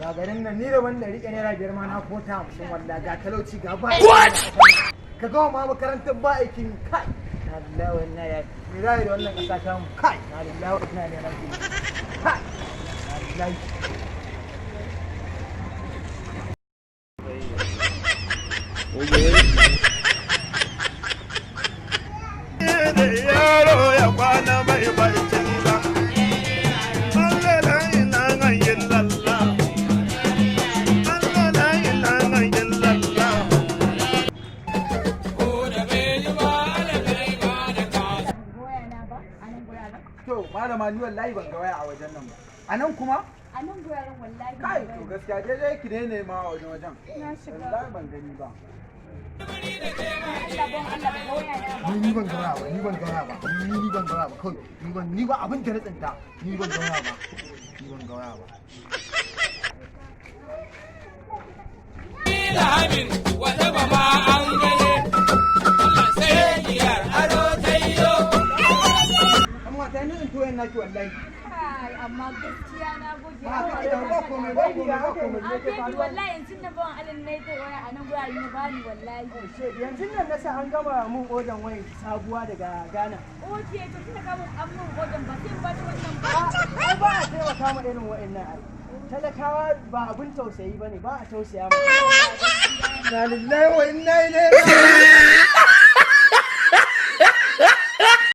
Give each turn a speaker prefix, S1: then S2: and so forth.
S1: Ga garin nan ni da wanda rike naira 5 ma na kota 50 wallahi ga talauci ga ba. Ka ga ma makarantar ba aikin kai. Allah wannan ya ni da wannan kasa ta mu kai. Allah wannan ne rabbi. Kai. Allah.
S2: Yaro ya kwana mai barci ba.
S1: To malama ni wallahi ban ga waya a wajen nan ba. A nan kuma?
S3: A nan guraren wallahi.
S1: Kai to gaskiya dai ki ne ma a wajen.
S3: Na shiga.
S1: Wallahi ban gani ba.
S3: Ni
S1: ban ga waya ba, ni ban ga waya ba. Ni ban ga waya ba kawai. Ni ba abin da na tsinta. Ni ban ga waya ba. Ni ban ga waya ba.
S4: Lahamin wata ba ma an gane Allah sai diyar ado tayyo.
S1: Amma ta ni in toyen naki wallahi.
S3: Kai amma gaskiya na gode.
S1: Ba komai ne ke faruwa.
S3: Wallahi yanzu na ban alin ne da waya a nan guraren na bani wallahi.
S1: Yanzu nan na sa an gama mun odan wayan sabuwa daga Ghana.
S3: Oke to kina ga mun amun odan ba sai ba ta wannan ba.
S1: Ai ba a taimaka ma irin wa'annan ai. Talakawa ba abin tausayi bane ba a tausaya ma. Na lillahi wa inna ilaihi raji'un.